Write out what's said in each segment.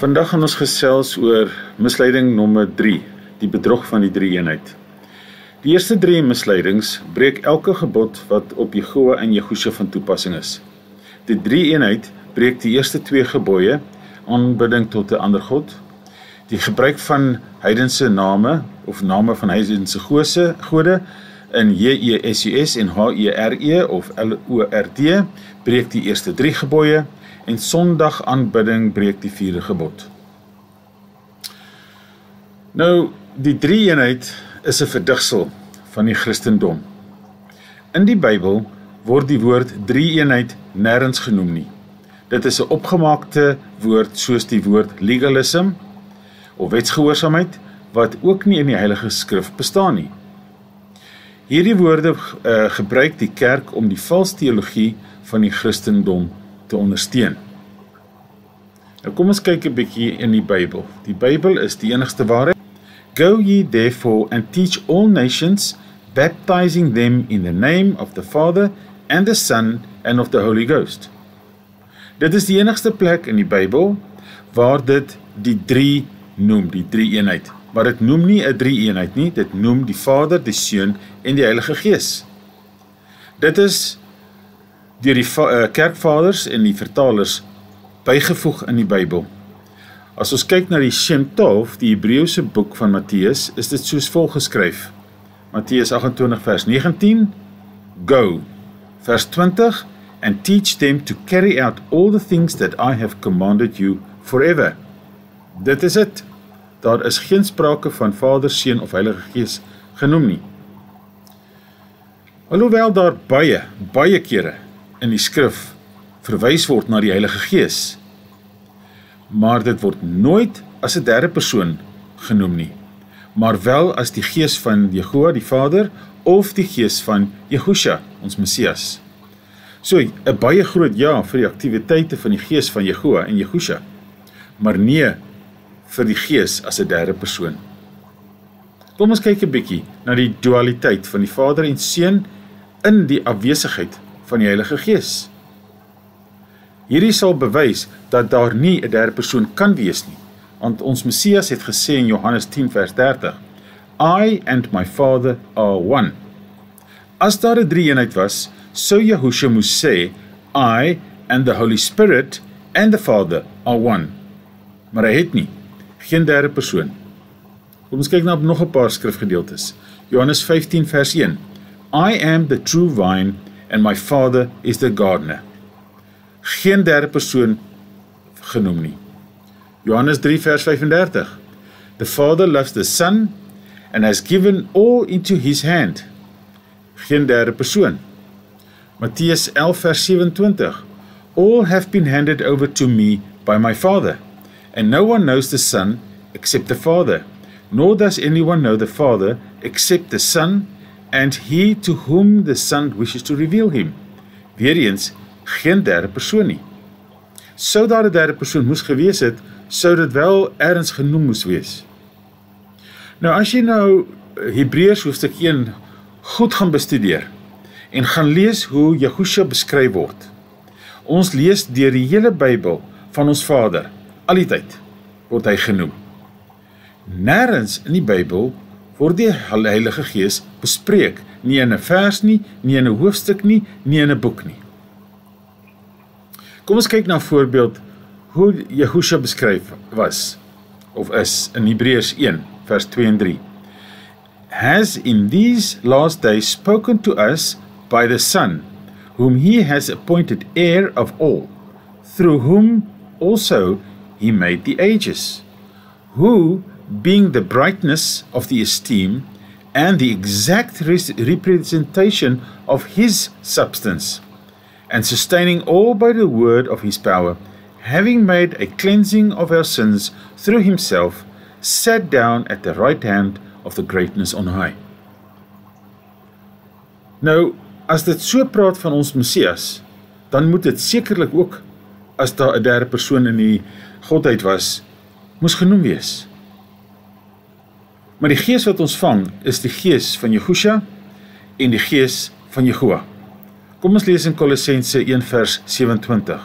Vandag gaan ons gesels oor misleiding nommer 3, die bedrog van die drie-eenheid. Die eerste 3 misleidings breek elke gebod wat op Jehovah en Yahusha van toepassing is. Die drie-eenheid breek die eerste 2 gebooie, aanbidding tot 'n ander god, die gebruik van heidense name of name van heidense gode in JESUS en HERE of LORD breek die eerste 3 gebooie en Sondag aanbidding breek die 4de gebod. Nou, die drie-eenheid is 'n verdigsel van die Christendom. In die Bybel word die woord drie-eenheid nêrens genoem nie. Dit is 'n opgemaakte woord soos die woord legalism of wetsgehoorsaamheid wat ook nie in die Heilige Skrif bestaan nie. Hierdie woorde gebruik die kerk om die vals teologie van die Christendom te ondersteun. Nou kom ons kyk 'n bietjie in die Bybel. Die Bybel is die enigste waarheid. Go ye therefore and teach all nations, baptizing them in the name of the Father and the Son and of the Holy Ghost. Dit is die enigste plek in die Bybel waar dit die 3 noem, die drie-eenheid. Maar dit noem nie 'n drie-eenheid nie, dit noem die Vader, die Seun en die Heilige Gees. Dit is deur die kerkvaders en die vertalers bygevoeg in die Bybel. As ons kyk na die Shem Tov, die Hebreëse boek van Matteus, is dit soos volg geskryf. Matteus 28 vers 19, Go, vers 20, and teach them to carry out all the things that I have commanded you forever. Dit is dit. Daar is geen sprake van Vader, Seun of Heilige Gees genoem nie. Alhoewel daar baie kere in die skrif verwys word na die Heilige Gees, maar dit word nooit as 'n derde persoon genoem nie, maar wel as die Gees van Jehovah, die Vader, of die Gees van Yahusha, ons Messias. So, 'n baie groot ja vir die aktiwiteite van die Gees van Jehovah en Yahusha, maar nee vir die Gees as 'n derde persoon. Kom ons kyk 'n bietjie na die dualiteit van die Vader en Seun in die afwesigheid van die Heilige Gees. Hierdie sal bewys dat daar nie 'n derde persoon kan wees nie, want ons Messias het gesê in Johannes 10 vers 30, I and my Father are one. As daar 'n drie-eenheid was, sou Yahusha moes sê, I and the Holy Spirit and the Father are one. Maar hy het nie, geen derde persoon. Kom ons kyk na nog 'n paar skrifgedeeltes. Johannes 15 vers 1, I am the true vine and my Father is the gardener. Geen derde persoon genoem nie. Johannes 3 vers 35, the Father loves the Son and has given all into his hand. Geen derde persoon. Matteus 11 vers 27, all have been handed over to me by my Father, and no one knows the Son except the Father, nor does anyone know the Father except the Son, and he to whom the Son wishes to reveal him. Weereens, geen derde persoon nie. Sou daar 'n derde persoon moes gewees het, sou dit wel ergens genoem moes wees. Nou as jy nou Hebreërs hoofstuk 1 goed gaan bestudeer en gaan lees hoe Yahusha beskryf word. Ons lees deur die hele Bybel van ons Vader, al die tyd word hy genoem. Nêrens in die Bybel word die Heilige Gees bespreek, nie in 'n vers nie, nie in 'n hoofstuk nie, nie in 'n boek nie. Kom ons kyk na 'n voorbeeld hoe Yahusha beskryf was, of is, in Hebreërs 1, vers 2 en 3. Has in these last days spoken to us by the Son, whom he has appointed heir of all, through whom also he made the ages, who, being the brightness of the esteem and the exact representation of his substance, and sustaining all by the word of his power, having made a cleansing of our sins through himself, sat down at the right hand of the greatness on high. Nou, as dit so praat van ons Messias, dan moet dit sekerlik ook, as daar 'n derde persoon in die Godheid was, moes genoem wees. Maar die Gees wat ons vang, is die Gees van Yahusha en die Gees van Jehovah. Kom ons lees in Kolossense 1 vers 27.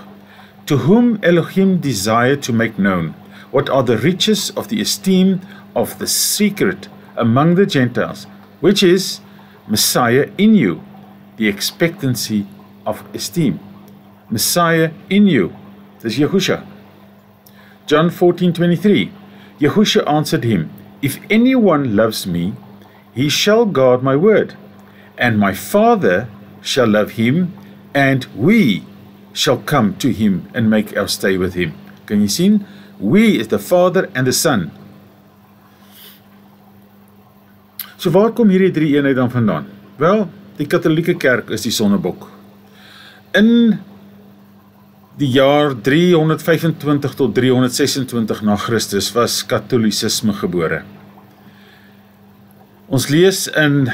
To whom Elohim desired to make known What are the riches of the esteem of the secret among the Gentiles, which is Messiah in you, the expectancy of esteem. Messiah in you. Dis Yahusha. John 14:23. Yahusha answered him, if anyone loves me, he shall guard my word, and my Father shall love him, and we shall come to him and make our stay with him. Kan jy sien? We is the Father and the Son. So waar kom hierdie drie eenheid dan vandaan? Wel, die Katholieke Kerk is die sonnebok. In die jaar 325 tot 326 na Christus was Katholicisme gebore. Ons lees in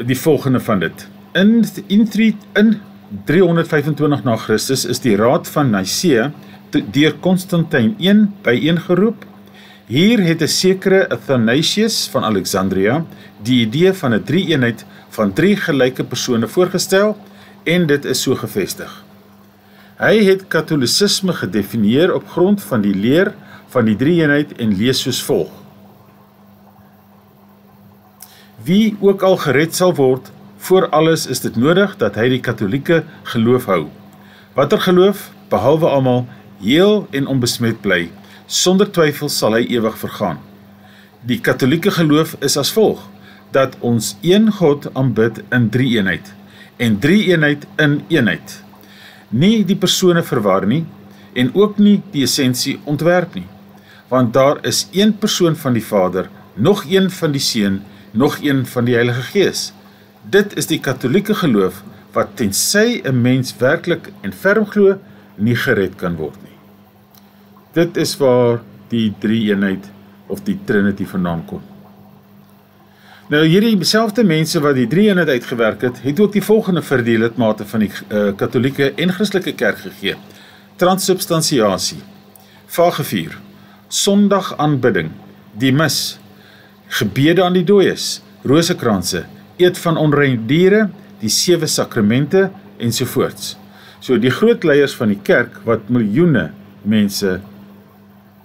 die volgende van dit. In 325 na Christus is die Raad van Nicea deur Constantijn I byeengeroep. Hier het 'n sekere Athanasius van Alexandria die idee van 'n drie-eenheid van drie gelyke persone voorgestel en dit is so gevestig. Hy het Katholicisme gedefinieer op grond van die leer van die drie-eenheid en lees soos volg. Wie ook al gered sal word, voor alles is dit nodig dat hy die katholieke geloof hou. Watter geloof, behalwe almal, heel en onbesmet bly, sonder twyfel sal hy ewig vergaan. Die katholieke geloof is as volg, dat ons een God aanbid in drie-eenheid, en drie-eenheid in eenheid. Nie die persone verwar nie, en ook nie die essensie ontwerp nie, want daar is een persoon van die Vader, nog een van die Seun, nog een van die Heilige Gees. Dit is die katholieke geloof, wat tensy 'n mens werklik en ferm glo, nie gered kan word nie. Dit is waar die drie-eenheid of die Trinity vandaan kom. Nou hierdie selfde mense wat die drie-eenheid uitgewerk het, het ook die volgende vir die lidmate van die katholieke en Christelike kerk gegee. Transsubstansiasie, vagevuur, sondagaanbidding, die mis, gebede aan die dooies, rosekranse, eet van onrein diere, die 7 sakramente ensovoorts. So die groot leiers van die kerk wat miljoene mense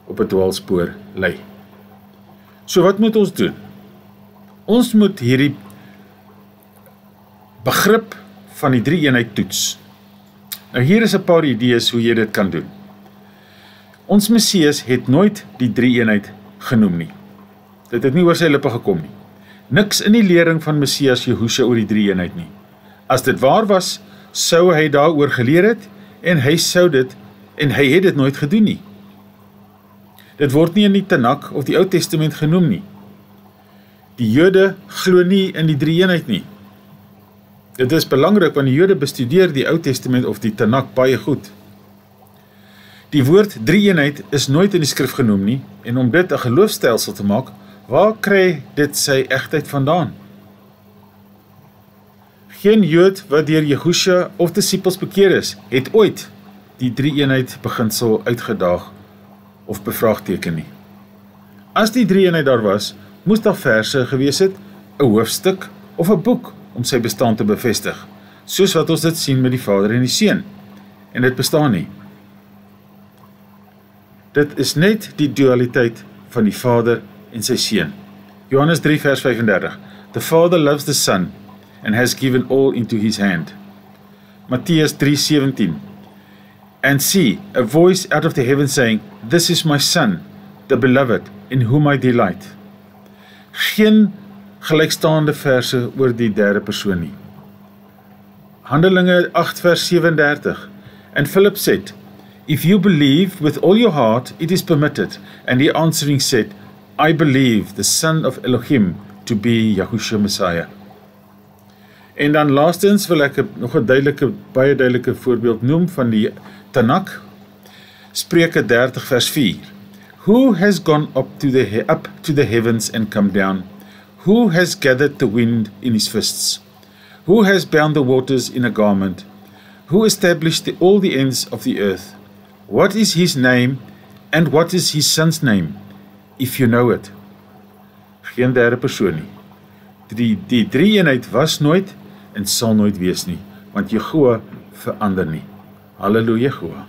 op 'n dwaalspoor lei. So wat moet ons doen? Ons moet hierdie begrip van die drie-eenheid toets. Nou hier is 'n paar idees hoe jy dit kan doen. Ons Messias het nooit die drie-eenheid genoem nie. Dit het nie oor sy lippe gekom nie. Niks in die lering van Messias Yahusha oor die drie-eenheid nie. As dit waar was, sou hy daaroor geleer het en hy het dit nooit gedoen nie. Dit word nie in die Tanakh of die Ou Testament genoem nie. Die Jode glo nie in die drie-eenheid nie. Dit is belangrik want die Jode bestudeer die Ou Testament of die Tanakh baie goed. Die woord drie-eenheid is nooit in die skrif genoem nie en om dit 'n geloofstelsel te maak, waar kry dit sy egtheid vandaan? Geen Jood wat deur Yahusha of disippels bekeer is, het ooit die drie-eenheid beginsel uitgedaag of bevraagteken nie. As die drie-eenheid daar was, moes daar verse gewees het, 'n hoofstuk of 'n boek om sy bestaan te bevestig, soos wat ons dit sien met die Vader en die Seun. En dit bestaan nie. Dit is net die dualiteit van die Vader en sy Seun. Johannes 3 vers 35. The Father loves the Son and has given all into his hand. Mattheus 3:17. And see, a voice out of the heaven saying, This is my Son, the beloved, in whom I delight. Geen gelykstaande verse oor die derde persoon nie. Handelinge 8 vers 37. And Philip said, If you believe with all your heart, it is permitted. And he answering said, I believe the Son of Elohim to be Yahusha Messiah. En dan laastens wil ek nog 'n baie duidelike voorbeeld noem van die Tanakh. Spreuke 30 vers 4. Who has gone up to the heavens and come down? Who has gathered the wind in his fists? Who has bound the waters in a garment? Who established all the ends of the earth? What is his name and what is his son's name? If you know it. Geen derde persoon nie. Die drie-eenheid was nooit en sal nooit wees nie, want Jehovah verander nie. Halleluja, Jehovah.